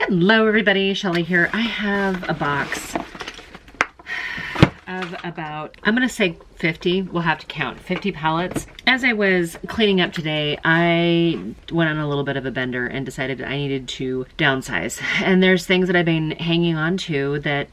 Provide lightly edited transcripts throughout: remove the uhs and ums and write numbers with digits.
Hello everybody, Shelly here. I have a box of about, I'm gonna say 50, we'll have to count, 50 palettes. As I was cleaning up today, I went on a little bit of a bender and decided I needed to downsize. And there's things that I've been hanging on to that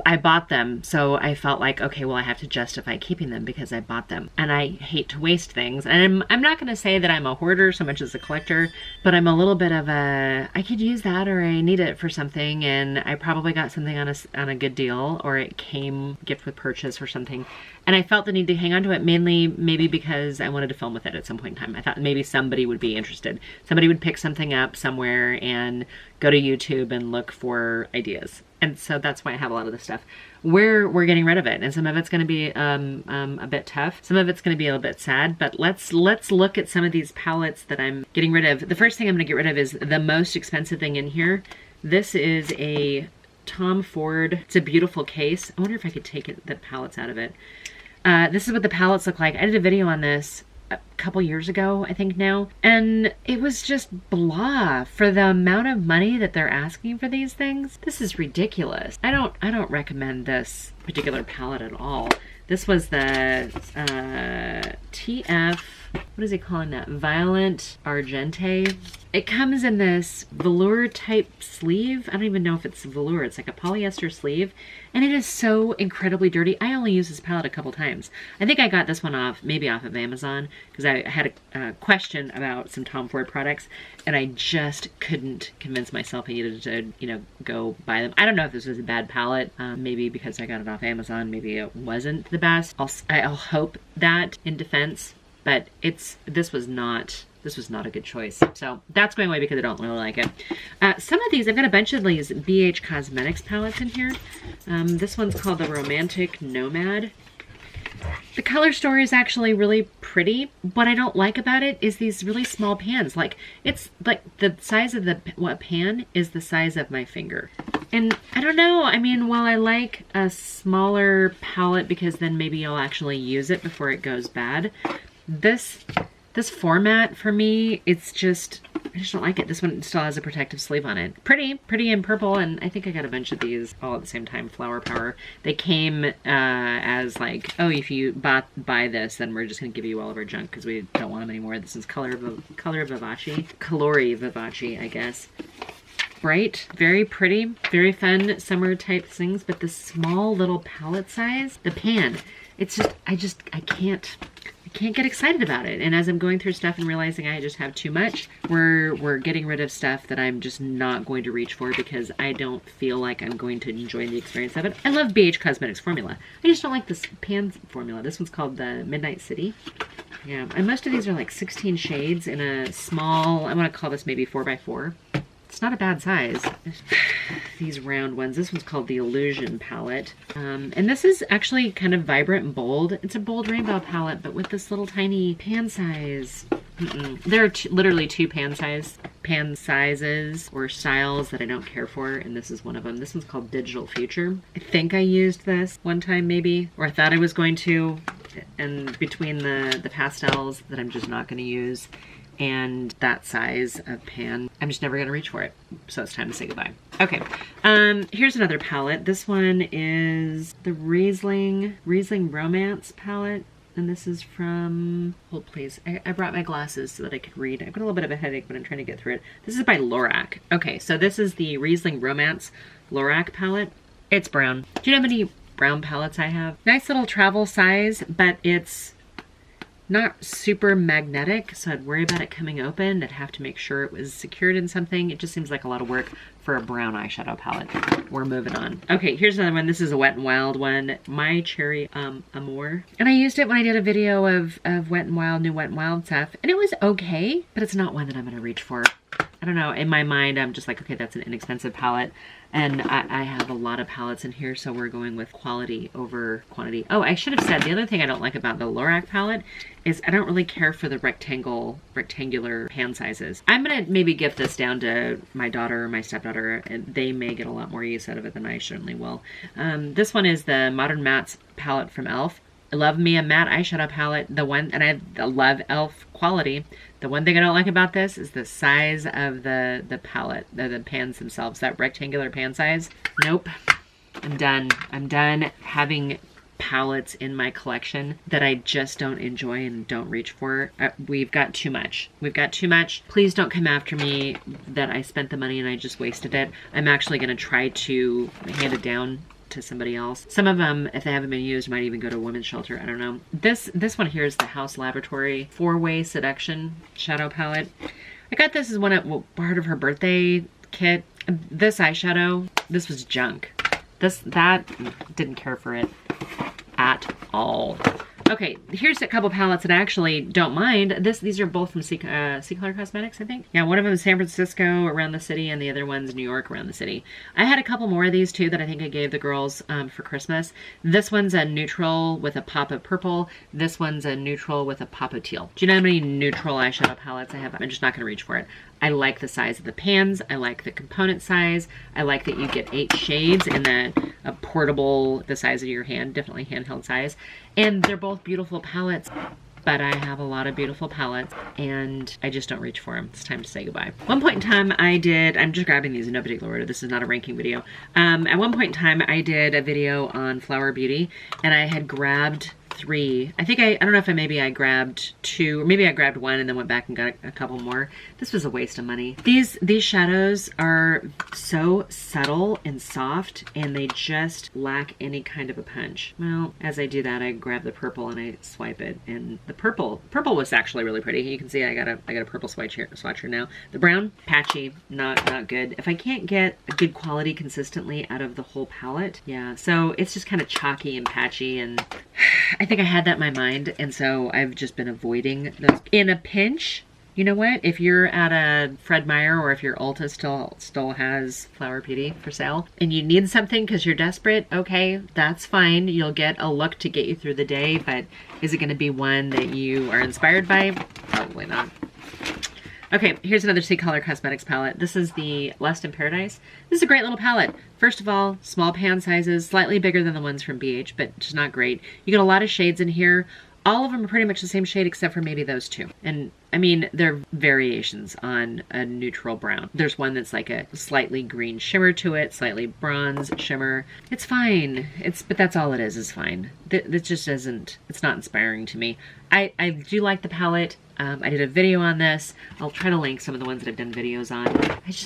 I bought them, so I felt like, okay, well, I have to justify keeping them because I bought them. And I hate to waste things. And I'm not going to say that I'm a hoarder so much as a collector, but I'm a little bit of a, I could use that or I need it for something, and I probably got something on a good deal, or it came gift with purchase or something. And I felt the need to hang on to it, mainly maybe because I wanted to film with it at some point in time. I thought maybe somebody would be interested. Somebody would pick something up somewhere and go to YouTube and look for ideas. And so that's why I have a lot of this stuff. We're getting rid of it, and some of it's going to be a bit tough. Some of it's going to be a little bit sad. But let's look at some of these palettes that I'm getting rid of. The first thing I'm going to get rid of is the most expensive thing in here. This is a Tom Ford. It's a beautiful case. I wonder if I could take the palettes out of it. This is what the palettes look like. I did a video on this a couple years ago, I think now, and it was just blah for the amount of money that they're asking for these things. This is ridiculous. I don't recommend this particular palette at all. This was the TF, what is he calling that? Violent Argente. It comes in this velour type sleeve. I don't even know if it's velour. It's like a polyester sleeve. And it is so incredibly dirty. I only used this palette a couple times. I think I got this one maybe off of Amazon, because I had a question about some Tom Ford products, and I just couldn't convince myself I needed to, go buy them. I don't know if this was a bad palette. Maybe because I got it off Amazon, maybe it wasn't the best. I'll hope that in defense, but this was not a good choice. So that's going away because I don't really like it. Some of these, I've got a bunch of these BH Cosmetics palettes in here. This one's called the Romantic Nomad. The color story is actually really pretty. What I don't like about it is these really small pans. Like, it's like the size of the pan is the size of my finger. And I don't know, I mean, while I like a smaller palette because then maybe you'll actually use it before it goes bad, this format for me, I just don't like it. This one still has a protective sleeve on it. Pretty in purple, and I think I got a bunch of these all at the same time. Flower Power. They came as like, oh, if you buy this, then we're just gonna give you all of our junk because we don't want them anymore. This is Color Vivace, Colori Vivace, I guess. Bright, very pretty, very fun summer type things, but the small little palette size, the pan, it's just, I can't get excited about it. And as I'm going through stuff and realizing I just have too much, we're getting rid of stuff that I'm just not going to reach for because I don't feel like I'm going to enjoy the experience of it. I love BH Cosmetics formula. I just don't like this pan formula. This one's called the Midnight City. Yeah, and most of these are like 16 shades in a small, I want to call this maybe 4x4. It's not a bad size. These round ones. This one's called the Illusion palette. And this is actually kind of vibrant and bold. It's a bold rainbow palette, but with this little tiny pan size. There are literally two pan sizes or styles that I don't care for, and this is one of them. This one's called Digital Future. I think I used this one time maybe, or I thought I was going to, and between the pastels that I'm just not going to use and that size of pan, I'm just never going to reach for it. So it's time to say goodbye. Okay, here's another palette. This one is the Riesling Romance palette. And this is from, hold please, I brought my glasses so that I could read. I've got a little bit of a headache, but I'm trying to get through it. This is by Lorac. Okay, so this is the Riesling Romance Lorac palette. It's brown. Do you know how many brown palettes I have? Nice little travel size, but it's not super magnetic, so I'd worry about it coming open. I'd have to make sure it was secured in something. It just seems like a lot of work for a brown eyeshadow palette. We're moving on. Okay, here's another one. This is a Wet n Wild one. My Cherry Amour. And I used it when I did a video of Wet n Wild, new Wet n Wild stuff, and it was okay, but it's not one that I'm gonna reach for. I don't know, in my mind, I'm just like, okay, that's an inexpensive palette. And I have a lot of palettes in here, so we're going with quality over quantity. Oh, I should have said, the other thing I don't like about the Lorac palette is I don't really care for the rectangular pan sizes. I'm gonna maybe gift this down to my daughter or my stepdaughter, and they may get a lot more use out of it than I certainly will. This one is the Modern Mattes palette from e.l.f. I love me a matte eyeshadow palette. And I love e.l.f. quality. The one thing I don't like about this is the size of the palette, the pans themselves, that rectangular pan size. Nope. I'm done. I'm done having palettes in my collection that I just don't enjoy and don't reach for. We've got too much. We've got too much. Please don't come after me that I spent the money and I just wasted it. I'm actually going to try to hand it down to somebody else. Some of them, if they haven't been used, might even go to a women's shelter. I don't know. This one here is the House Laboratory 4-Way Seduction Shadow Palette. I got this as part of her birthday kit. This eyeshadow, this was junk. That didn't care for it at all. Okay, here's a couple palettes that I actually don't mind. These are both from Sea Color Cosmetics, I think. Yeah, one of them is San Francisco, around the city, and the other one's New York, around the city. I had a couple more of these too that I think I gave the girls for Christmas. This one's a neutral with a pop of purple. This one's a neutral with a pop of teal. Do you know how many neutral eyeshadow palettes I have? I'm just not gonna reach for it. I like the size of the pans. I like the component size. I like that you get 8 shades in a portable, the size of your hand, definitely handheld size. And they're both beautiful palettes, but I have a lot of beautiful palettes and I just don't reach for them. It's time to say goodbye. One point in time I'm just grabbing these in no particular order. This is not a ranking video. At one point in time I did a video on Flower Beauty and I had grabbed 3. I don't know if I grabbed 2, or maybe I grabbed 1 and then went back and got a couple more. This was a waste of money. These shadows are so subtle and soft and they just lack any kind of a punch. Well, as I do that, I grab the purple and I swipe it, and the purple was actually really pretty. You can see I got a purple swatcher now. The brown, patchy, not good. If I can't get a good quality consistently out of the whole palette, yeah, so it's just kind of chalky and patchy, and I think I had that in my mind, and so I've just been avoiding those. In a pinch, you know what? If you're at a Fred Meyer or if your Ulta still has Flower Beauty for sale and you need something because you're desperate, okay, that's fine. You'll get a look to get you through the day, but is it going to be one that you are inspired by? Probably not. Okay, here's another Sea Color Cosmetics palette. This is the Lust in Paradise. This is a great little palette. First of all, small pan sizes, slightly bigger than the ones from BH, but just not great. You get a lot of shades in here. All of them are pretty much the same shade except for maybe those 2. And I mean, they're variations on a neutral brown. There's one that's like a slightly green shimmer to it, slightly bronze shimmer. It's fine. But that's all it is fine. That just isn't, it's not inspiring to me. I do like the palette. I did a video on this. I'll try to link some of the ones that I've done videos on.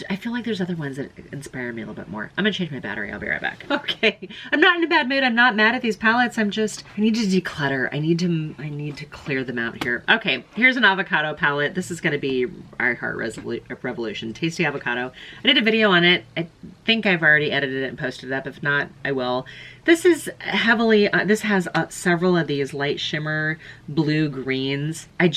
I feel like there's other ones that inspire me a little bit more. I'm gonna change my battery. I'll be right back. Okay, I'm not in a bad mood. I'm not mad at these palettes. I need to declutter. I need to clear them out here. Okay, here's an avocado palette. This is gonna be our Heart Revolution. Tasty avocado. I did a video on it. I think I've already edited it and posted it up. If not, I will. This is heavily, this has several of these light shimmer blue greens. I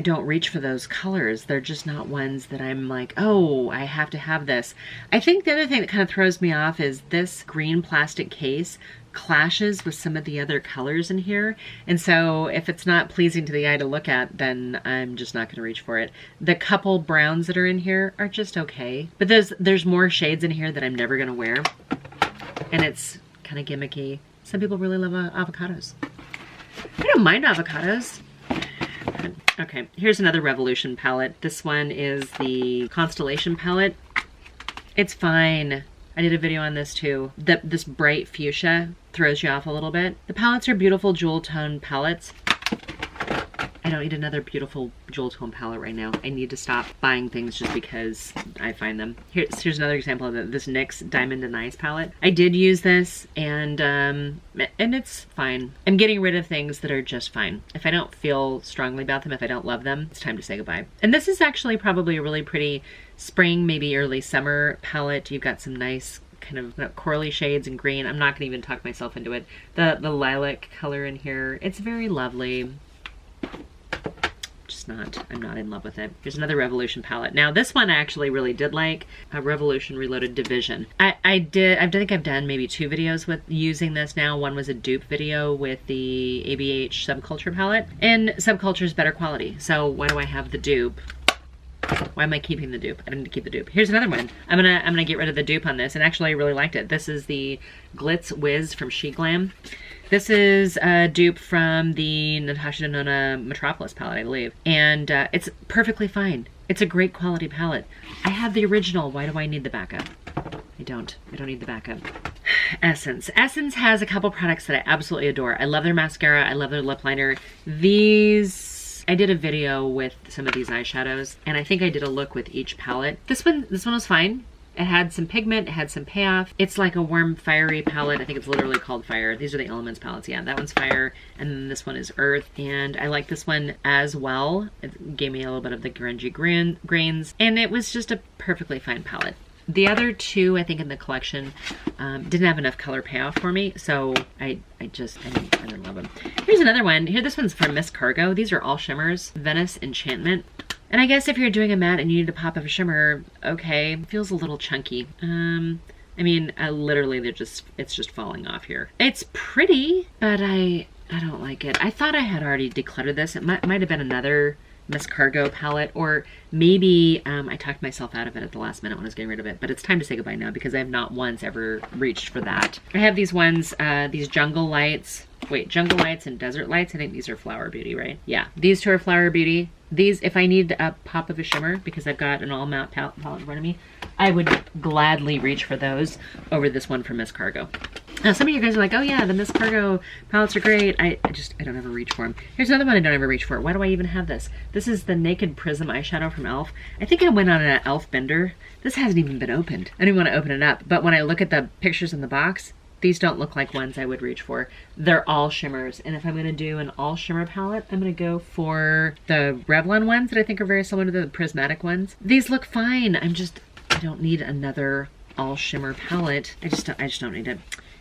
don't reach for those colors. They're just not ones that I'm like, oh, I have to have this. I think the other thing that kind of throws me off is this green plastic case clashes with some of the other colors in here. And so if it's not pleasing to the eye to look at, then I'm just not going to reach for it. The couple browns that are in here are just okay. But there's more shades in here that I'm never going to wear. And it's kind of gimmicky. Some people really love avocados. I don't mind avocados. Okay, here's another Revolution palette. This one is the Constellation palette. It's fine. I did a video on this too. This bright fuchsia throws you off a little bit. The palettes are beautiful jewel tone palettes. I don't need another beautiful jewel tone palette right now. I need to stop buying things just because I find them. Here's another example of this NYX Diamond and Ice palette. I did use this and it's fine. I'm getting rid of things that are just fine. If I don't feel strongly about them, if I don't love them, it's time to say goodbye. And this is actually probably a really pretty spring, maybe early summer palette. You've got some nice kind of corally shades and green. I'm not gonna even tuck myself into it. The lilac color in here, it's very lovely. I'm not in love with it. Here's another Revolution palette. Now this one I actually really did like, a Revolution Reloaded Division. I think I've done maybe 2 videos with using this now. One was a dupe video with the ABH Subculture palette, and Subculture is better quality. So why do I have the dupe? Why am I keeping the dupe? I didn't keep the dupe. Here's another one. I'm gonna get rid of the dupe on this, and actually I really liked it. This is the Glitz Wiz from She Glam. This is a dupe from the Natasha Denona Metropolis palette, I believe. And it's perfectly fine. It's a great quality palette. I have the original. Why do I need the backup? I don't need the backup. Essence. Essence has a couple products that I absolutely adore. I love their mascara. I love their lip liner. These, I did a video with some of these eyeshadows, and I think I did a look with each palette. This one was fine. It had some pigment, it had some payoff. It's like a warm, fiery palette. I think it's literally called Fire. These are the Elements palettes. Yeah, that one's Fire, and then this one is Earth. And I like this one as well. It gave me a little bit of the grungy grains, and it was just a perfectly fine palette. The other two, I think, in the collection didn't have enough color payoff for me, so I didn't love them. Here's another one. Here, this one's from Miss Cargo. These are all shimmers. Venice Enchantment. And I guess if you're doing a matte and you need a pop of a shimmer, okay, it feels a little chunky. I mean, literally, it's just falling off here. It's pretty, but I don't like it. I thought I had already decluttered this. It might have been another Miss Cargo palette, or maybe I talked myself out of it at the last minute when I was getting rid of it, but it's time to say goodbye now because I have not once ever reached for that. I have these ones, these Jungle Lights. Wait, Jungle Lights and Desert Lights. I think these are Flower Beauty, right? Yeah, these two are Flower Beauty. These, if I need a pop of a shimmer, because I've got an all matte palette in front of me, I would gladly reach for those over this one from Miss Cargo. Now, some of you guys are like, oh yeah, the Miss Cargo palettes are great. I don't ever reach for them. Here's another one I don't ever reach for. Why do I even have this? This is the Naked Prism eyeshadow from e.l.f. I think I went on an e.l.f. bender. This hasn't even been opened. I don't even want to open it up, but when I look at the pictures in the box, these don't look like ones I would reach for. They're all shimmers. And if I'm going to do an all shimmer palette, I'm going to go for the Revlon ones that I think are very similar to the prismatic ones. These look fine. I don't need another all shimmer palette. I just don't need it.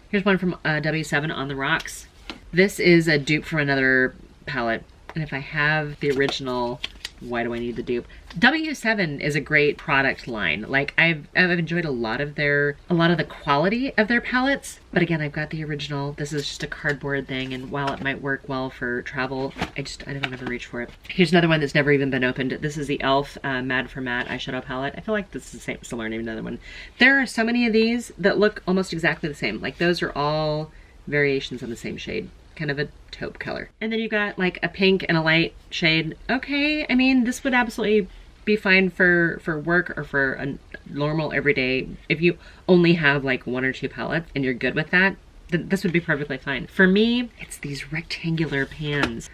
Here's one from W7 On the Rocks. This is a dupe from another palette. And if I have the original, why do I need the dupe? W7 is a great product line. Like I've enjoyed a lot of the quality of their palettes, but again, I've got the original. This is just a cardboard thing, and while it might work well for travel, I don't ever reach for it. Here's another one that's never even been opened. This is the e.l.f. Mad for Matte eyeshadow palette. I feel like this is the same, similar name to another one. There are so many of these that look almost exactly the same. Like those are all variations on the same shade. Kind of a taupe color. And then you got like a pink and a light shade. Okay, I mean, this would absolutely be fine for work or for a normal everyday. If you only have like one or two palettes and you're good with that, then this would be perfectly fine. For me, it's these rectangular pans.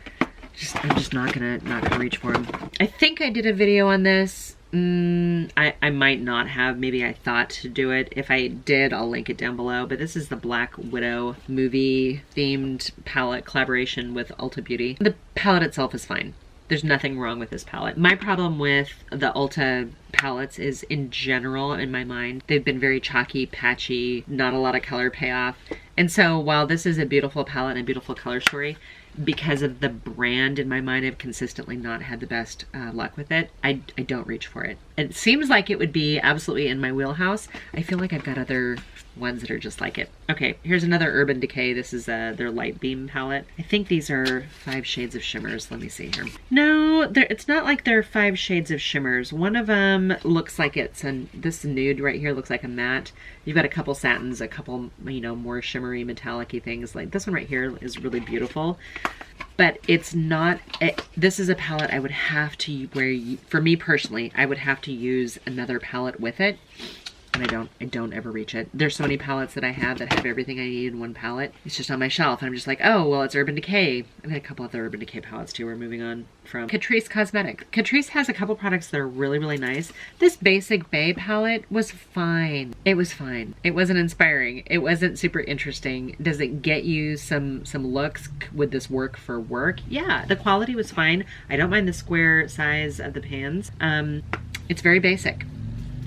I'm just not gonna reach for them. I think I did a video on this. I might not have. Maybe I thought to do it. If I did, I'll link it down below. But this is the Black Widow movie themed palette collaboration with Ulta Beauty. The palette itself is fine. There's nothing wrong with this palette. My problem with the Ulta palettes is, in general, in my mind, they've been very chalky, patchy, not a lot of color payoff. And so while this is a beautiful palette and a beautiful color story, because of the brand in my mind, I've consistently not had the best luck with it. I don't reach for it. It seems like it would be absolutely in my wheelhouse. I feel like I've got other ones that are just like it. Okay, here's another Urban Decay. This is their Light Beam palette. I think these are 5 shades of shimmers. Let me see here. No, it's not like they're 5 shades of shimmers. One of them looks like it's this nude right here looks like a matte. You've got a couple satins, a couple, more shimmery metallic-y things. Like this one right here is really beautiful. But it's not, this is a palette I would have to, for me personally, I would have to use another palette with it. And I don't ever reach it. There's so many palettes that I have that have everything I need in one palette. It's just on my shelf, and I'm just like, oh, well, it's Urban Decay. I've got a couple other Urban Decay palettes too. We're moving on from Catrice Cosmetics. Catrice has a couple products that are really, really nice. This Basic Bay palette was fine. It was fine. It wasn't inspiring. It wasn't super interesting. Does it get you some looks? Would this work for work? Yeah, the quality was fine. I don't mind the square size of the pans. It's very basic.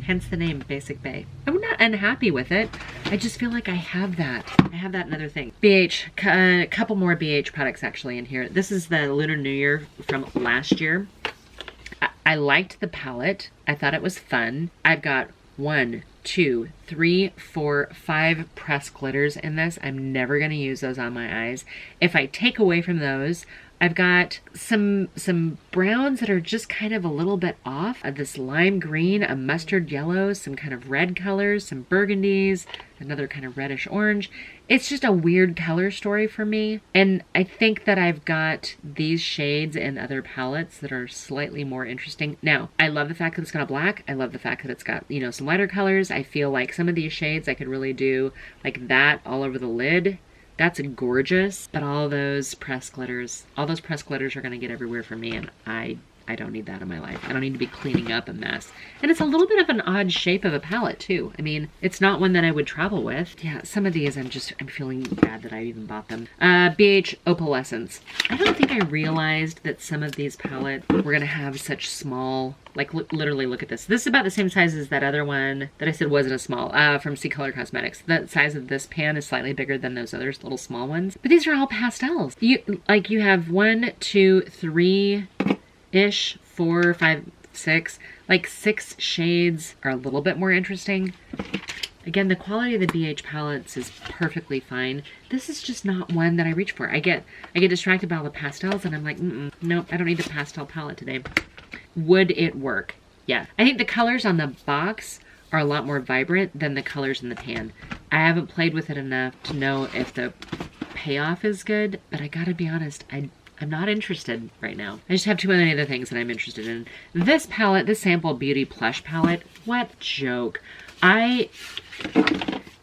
Hence the name, Basic Bay. I'm not unhappy with it. I just feel like I have that. I have that in other things. BH, a couple more BH products actually in here. This is the Lunar New Year from last year. I liked the palette. I thought it was fun. I've got 1, 2, 3, 4, 5 pressed glitters in this. I'm never gonna use those on my eyes. If I take away from those, I've got some browns that are just kind of a little bit off. This lime green, a mustard yellow, some kind of red colors, some burgundies, another kind of reddish orange. It's just a weird color story for me. And I think that I've got these shades in other palettes that are slightly more interesting. Now, I love the fact that it's got a black. I love the fact that it's got, you know, some lighter colors. I feel like some of these shades I could really do like that all over the lid. That's gorgeous. But all those pressed glitters are going to get everywhere for me, and I don't need that in my life. I don't need to be cleaning up a mess. And it's a little bit of an odd shape of a palette too. I mean, it's not one that I would travel with. Yeah, some of these I'm feeling bad that I even bought them. BH Opalescence. I don't think I realized that some of these palettes were gonna have such small, like literally look at this. This is about the same size as that other one that I said wasn't a small, from C Color Cosmetics. The size of this pan is slightly bigger than those others, little small ones. But these are all pastels. You have 1, 2, 3, ish, 4, 5, 6, like 6 shades are a little bit more interesting. Again, the quality of the BH palettes is perfectly fine. This is just not one that I reach for. I get distracted by all the pastels and I'm like, nope, I don't need a pastel palette today. Would it work? Yeah. I think the colors on the box are a lot more vibrant than the colors in the pan. I haven't played with it enough to know if the payoff is good, but I gotta be honest, I'm not interested right now. I just have too many other things that I'm interested in. This palette, this Sample Beauty Plush palette, what joke.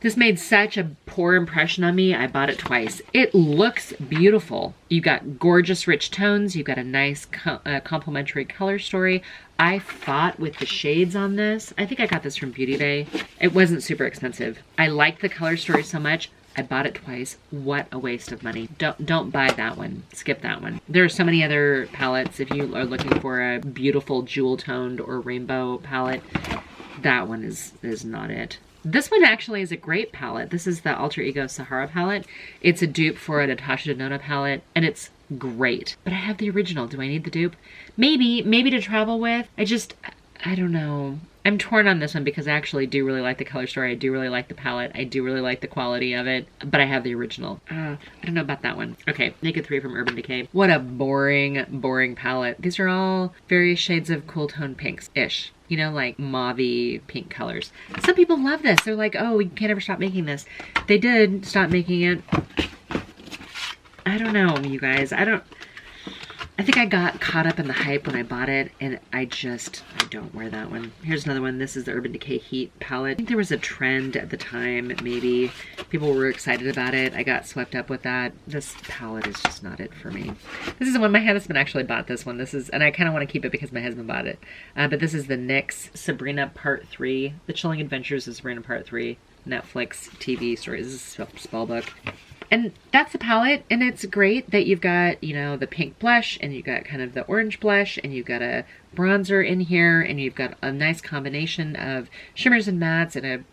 This made such a poor impression on me, I bought it twice. It looks beautiful. You've got gorgeous rich tones, you've got a nice complementary color story. I fought with the shades on this. I think I got this from Beauty Bay. It wasn't super expensive. I like the color story so much, I bought it twice. What a waste of money. Don't buy that one. Skip that one. There are so many other palettes. If you are looking for a beautiful jewel toned or rainbow palette, that one is not it. This one actually is a great palette. This is the Alter Ego Sahara palette. It's a dupe for a Natasha Denona palette, and it's great. But I have the original. Do I need the dupe? Maybe to travel with. I don't know. I'm torn on this one because I actually do really like the color story. I do really like the palette. I do really like the quality of it, but I have the original. I don't know about that one. Okay, Naked 3 from Urban Decay. What a boring palette. These are all various shades of cool tone pinks-ish. You know, like mauve-y pink colors. Some people love this. They're like, oh, we can't ever stop making this. They did stop making it. I don't know, you guys. I think I got caught up in the hype when I bought it, and I don't wear that one. Here's another one. This is the Urban Decay Heat palette. I think there was a trend at the time, maybe. People were excited about it. I got swept up with that. This palette is just not it for me. This is the one my husband actually bought this one. And I kind of want to keep it because my husband bought it. But this is the NYX Sabrina Part 3. The Chilling Adventures of Sabrina Part 3. Netflix TV stories. This is a spell book. And that's the palette, and it's great that you've got, you know, the pink blush, and you've got kind of the orange blush, and you've got a bronzer in here, and you've got a nice combination of shimmers and mattes and a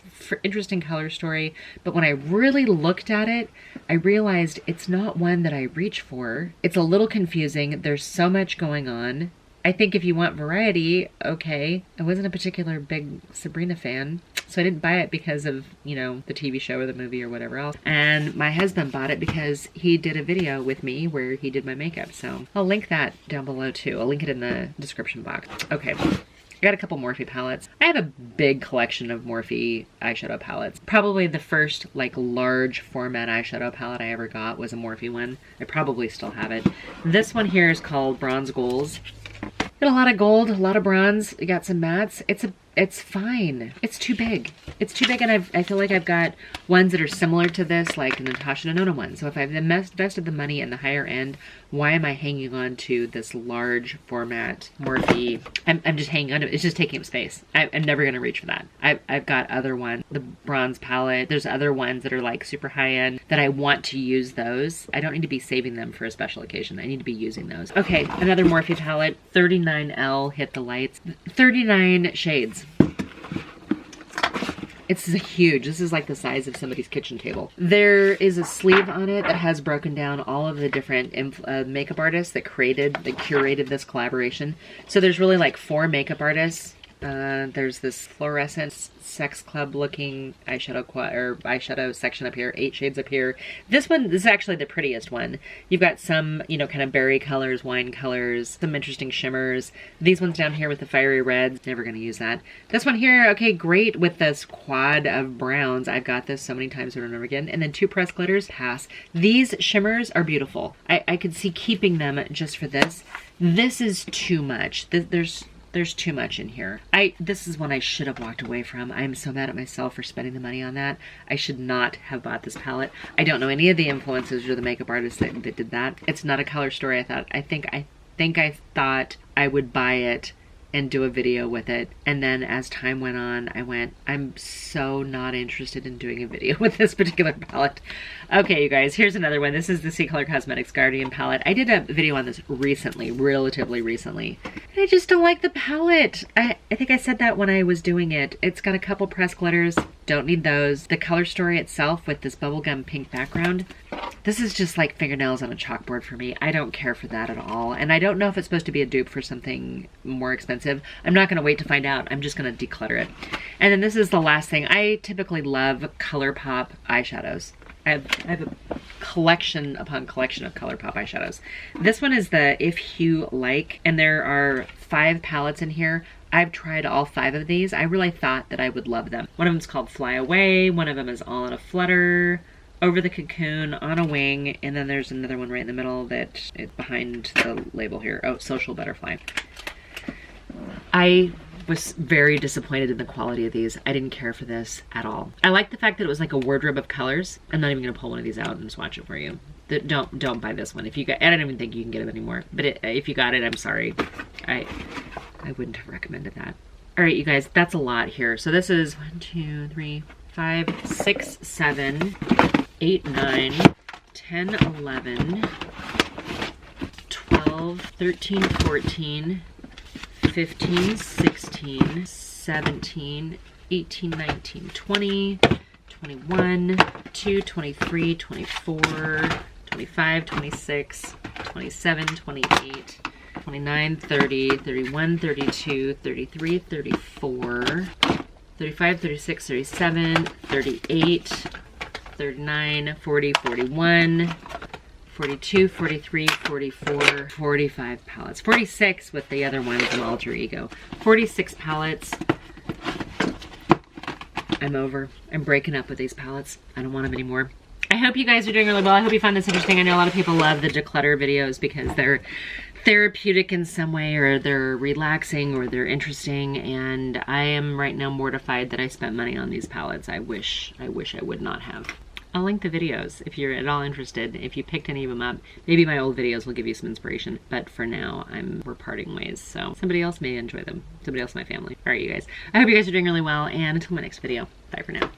interesting color story. But when I really looked at it, I realized it's not one that I reach for. It's a little confusing. There's so much going on. I think if you want variety, okay. I wasn't a particular big Sabrina fan, so I didn't buy it because of, you know, the TV show or the movie or whatever else. And my husband bought it because he did a video with me where he did my makeup. So I'll link that down below too. I'll link it in the description box. Okay. I got a couple Morphe palettes. I have a big collection of Morphe eyeshadow palettes. Probably the first like large format eyeshadow palette I ever got was a Morphe one. I probably still have it. This one here is called Bronze Goals. Got a lot of gold, a lot of bronze. You got some mattes. It's fine. It's too big. It's too big, and I feel like I've got ones that are similar to this, like the Natasha Denona one. So if I've invested the money in the higher end, why am I hanging on to this large format Morphe? I'm just hanging on to it. It's just taking up space. I'm never going to reach for that. I've got other ones, the bronze palette. There's other ones that are like super high end that I want to use those. I don't need to be saving them for a special occasion. I need to be using those. Okay, another Morphe palette, 39L Hit the Lights. 39 shades. It's huge. This is like the size of somebody's kitchen table. There is a sleeve on it that has broken down all of the different makeup artists that curated this collaboration. So there's really like 4 makeup artists There's this fluorescent sex club looking eyeshadow section up here, 8 shades up here. This is actually the prettiest one. You've got some, you know, kind of berry colors, wine colors, some interesting shimmers. These ones down here with the fiery reds, never gonna use that. This one here, okay, great with this quad of browns. I've got this so many times over and over again. And then 2 pressed glitters, pass. These shimmers are beautiful. I could see keeping them just for this. This is too much. There's too much in here. This is one I should have walked away from. I'm so mad at myself for spending the money on that. I should not have bought this palette. I don't know any of the influencers or the makeup artists that did that. It's not a color story. I think I thought I would buy it and do a video with it. And then as time went on, I'm so not interested in doing a video with this particular palette. Okay, you guys, here's another one. This is the C Color Cosmetics Guardian palette. I did a video on this recently, relatively recently. And I just don't like the palette. I think I said that when I was doing it. It's got a couple pressed glitters. Don't need those. The color story itself with this bubblegum pink background. This is just like fingernails on a chalkboard for me. I don't care for that at all. And I don't know if it's supposed to be a dupe for something more expensive. I'm not going to wait to find out. I'm just going to declutter it. And then this is the last thing. I typically love ColourPop eyeshadows. I have a collection upon collection of ColourPop eyeshadows. This one is the If You Like, and there are 5 palettes in here. I've tried all 5 of these. I really thought that I would love them. One of them is called Fly Away. One of them is All in a Flutter, Over the Cocoon, On a Wing, and then there's another one right in the middle that is behind the label here. Oh, Social Butterfly. I was very disappointed in the quality of these. I didn't care for this at all. I like the fact that it was like a wardrobe of colors. I'm not even gonna pull one of these out and swatch it for you. Don't buy this one. If you got, I don't even think you can get it anymore. But if you got it, I'm sorry. I wouldn't have recommended that. All right, you guys, that's a lot here. So this is 1, 2, 3, 5, 6, 7, 8, 9, 10, 11, 12, 13, 14, 15, 16, 17, 18, 19, 20, 21, 22, 23, 24, 25, 26, 27, 28, 29, 30, 31, 32, 33, 34, 35, 36, 37, 38, 39, 40, 41, 42, 43, 44, 45 palettes. 46 with the other ones in Alter Ego. 46 palettes. I'm over. I'm breaking up with these palettes. I don't want them anymore. I hope you guys are doing really well. I hope you found this interesting. I know a lot of people love the declutter videos because they're therapeutic in some way, or they're relaxing, or they're interesting, and I am right now mortified that I spent money on these palettes. I wish I would not have. I'll link the videos if you're at all interested. If you picked any of them up, maybe my old videos will give you some inspiration. But for now, we're parting ways. So somebody else may enjoy them. Somebody else in my family. All right, you guys. I hope you guys are doing really well. And until my next video, bye for now.